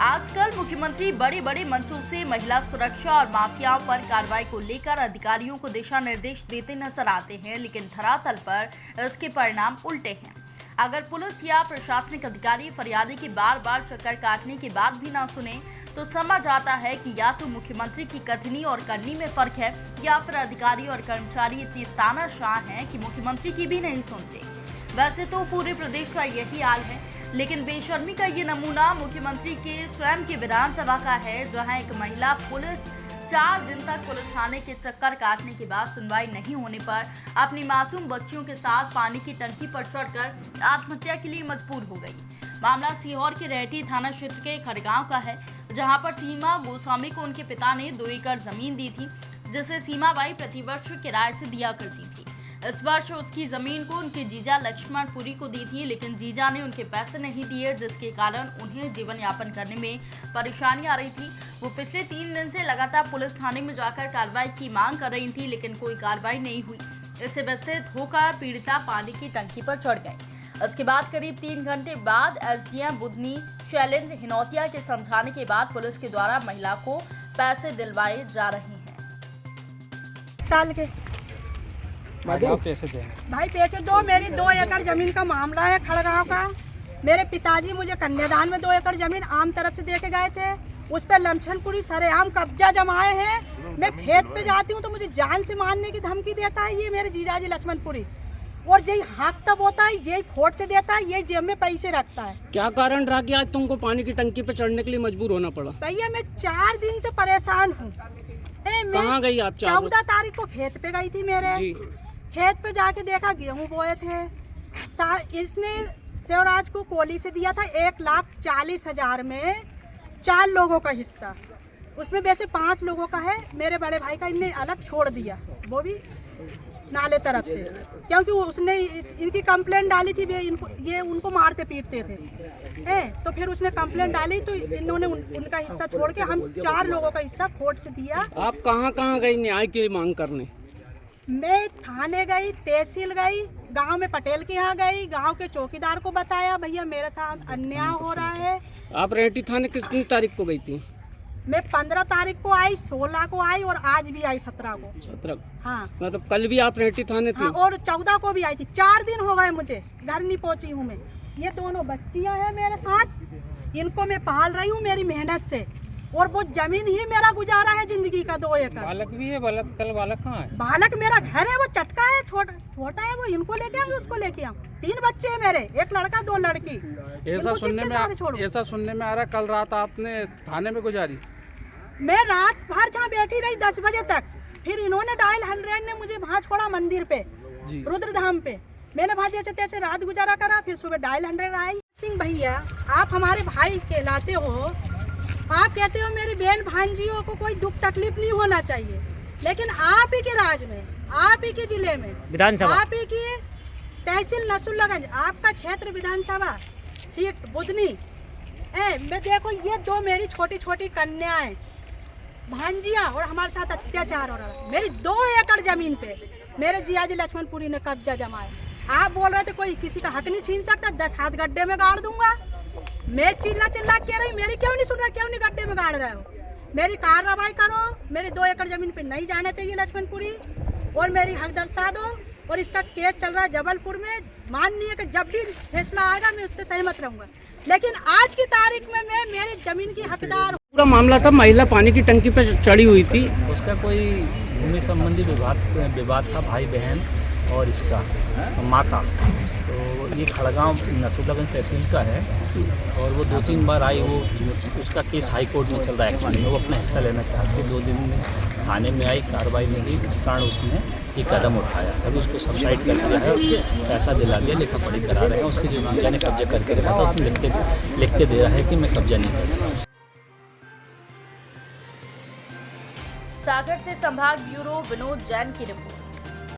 आजकल मुख्यमंत्री बड़े बड़े मंचों से महिला सुरक्षा और माफियाओं पर कार्रवाई को लेकर अधिकारियों को दिशा निर्देश देते नजर आते हैं, लेकिन धरातल पर इसके परिणाम उल्टे हैं। अगर पुलिस या प्रशासनिक अधिकारी फरियादी की बार बार चक्कर काटने के बाद भी ना सुने तो समझ आता है कि या तो मुख्यमंत्री की कथनी और करनी में फर्क है, या फिर अधिकारी और कर्मचारी इतने तानाशाह हैं कि मुख्यमंत्री की भी नहीं सुनते। वैसे तो पूरे प्रदेश का यही हाल है, लेकिन बेशर्मी का ये नमूना मुख्यमंत्री के स्वयं की विधानसभा का है, जहां एक महिला पुलिस 4 दिन तक पुलिस थाने के चक्कर काटने के बाद सुनवाई नहीं होने पर अपनी मासूम बच्चियों के साथ पानी की टंकी पर चढ़कर आत्महत्या के लिए मजबूर हो गई। मामला सीहोर के रेहटी थाना क्षेत्र के खड़गांव का है, जहां पर सीमा गोस्वामी को उनके पिता ने 2 एकड़ जमीन दी थी, जिसे सीमा बाई प्रतिवर्ष किराए से दिया करती थी। इस वर्ष उसकी जमीन को उनके जीजा लक्ष्मण पुरी को दी थी, लेकिन जीजा ने उनके पैसे नहीं दिए, जिसके कारण उन्हें जीवन यापन करने में परेशानी आ रही थी। वो पिछले 3 दिन से लगातार पुलिस थाने में जाकर कार्रवाई की मांग कर रही थी, लेकिन कोई कार्रवाई नहीं हुई। इससे व्यथित होकर पीड़िता पानी की टंकी पर चढ़ गई। इसके बाद करीब 3 घंटे बाद एसडीएम बुधनी शैलेंद्र हिनौतिया के समझाने के बाद पुलिस के द्वारा महिला को पैसे दिलवाए जा रहे हैं। साल के पैसे दें भाई पैसे दो। मेरी 2 एकड़ जमीन का मामला है खड़गांव का। मेरे पिताजी मुझे कन्यादान में 2 एकड़ जमीन आम तरफ से दे के गए थे, उस पर लक्ष्मणपुरी सरेआम कब्जा जमाए हैं। मैं खेत पे जाती हूँ तो मुझे जान से मारने की धमकी देता है ये मेरे जीजाजी लक्ष्मणपुरी, और यही हक तब होता है, यही खोट से देता है, यही जेब में पैसे रखता है। क्या कारण रहा कि आज तुमको पानी की टंकी पे चढ़ने के लिए मजबूर होना पड़ा? भैया मैं 4 दिन से परेशान हूँ। कहाँ गई आप? 14 तारीख को खेत पे गई थी। मेरे खेत पे जाके देखा गेहूं बोए थे। इसने शिवराज को कोली से दिया था 1,40,000 में 4 लोगों का हिस्सा, उसमें वैसे 5 लोगों का है। मेरे बड़े भाई का इनने अलग छोड़ दिया, वो भी नाले तरफ से, क्योंकि उसने इनकी कंप्लेंट डाली थी, ये उनको मारते पीटते थे। तो फिर उसने कंप्लेंट डाली तो इन्होंने उनका हिस्सा छोड़ के हम 4 लोगों का हिस्सा खोट से दिया। आप कहाँ गई न्याय की मांग करने? मैं थाने गई, तहसील गई, गांव में पटेल के यहाँ गई, गांव के चौकीदार को बताया भैया मेरे साथ अन्याय हो रहा है। आप रेहटी थाने कितनी तारीख को गई थी? मैं 15 तारीख को आई, 16 को आई और आज भी आई 17 को। 17? हाँ, मतलब कल भी आप रेहटी थाने थी? हाँ, और 14 को भी आई थी। 4 दिन हो गए मुझे, घर नहीं पहुंची हूँ मैं। ये दोनों बच्चियाँ हैं मेरे साथ, इनको मैं पाल रही हूँ मेरी मेहनत से, और वो जमीन ही मेरा गुजारा है जिंदगी का। 2 एकड़ बालक भी है। बालक कहाँ है? बालक मेरा घर है, वो चटका है, छोटा है, वो इनको लेके आऊँ उसको लेके आऊँ। 3 बच्चे हैं मेरे, 1 लड़का 2 लड़की। ऐसा सुनने में आ रहा कल रात आपने थाने में गुजारी? मैं रात भर जहाँ बैठी रही 10 बजे तक, फिर इन्होंने डायल 100 ने मुझे वहाँ छोड़ा मंदिर पे, रुद्रधाम पे। मैंने वहाँ जैसे तैसे रात गुजारा करा, फिर सुबह डायल 100 आई। सिंह भैया, आप हमारे भाई कहलाते हो, आप कहते हो मेरी बहन भांजियों को कोई दुख तकलीफ नहीं होना चाहिए, लेकिन आप ही के राज में, आप ही के जिले में विधानसभा, आप ही की तहसील नसरुल्लागंज, आपका क्षेत्र विधानसभा सीट बुधनी। मैं देखो ये 2 मेरी छोटी छोटी कन्याएं भांजिया, और हमारे साथ अत्याचार हो रहा है। मेरी 2 एकड़ जमीन पे मेरे जियाजी लक्ष्मणपुरी ने कब्जा जमाया। आप बोल रहे थे कोई किसी का हक नहीं छीन सकता, 10 हाथ गड्ढे में गाड़ दूंगा। मैं चिल्ला कह रही, मेरी क्यों नहीं सुन रहा, क्यों नहीं गड्ढे में गाड़ रहे हो? मेरी कार्रवाई करो, मेरी 2 एकड़ जमीन पे नहीं जाना चाहिए लक्ष्मणपुरी, और मेरी हक दर्शा दो। और इसका केस चल रहा है जबलपुर में, माननीय का जब भी फैसला आएगा मैं उससे सहमत रहूंगा, लेकिन आज की तारीख में मैं मेरी जमीन की हकदार। पूरा मामला था, महिला पानी की टंकी पर चढ़ी हुई थी, उसका कोई भूमि संबंधी विवाद था, भाई बहन और इसका माँ का। तो ये खड़गांव नसरुल्लागंज तहसील का है, और वो 2-3 बार आई। वो उसका केस हाई कोर्ट में चल रहा है एक्चुअली में। वो अपना हिस्सा लेना चाहती है। 2 दिन में थाने में आई, कार्रवाई नहीं हुई, इस कारण उसने ये कदम उठाया। अभी उसको सबसाइड कर दिया है, पैसा दिला दिया, लिखा पढ़ी करा रहे हैं। उसकी जो जीजा ने कब्जा करके रखा था, उसने लिख के दे रहा है कि मैं कब्जा नहीं कर रहा। सागर से संभाग ब्यूरो विनोद जैन की रिपोर्ट।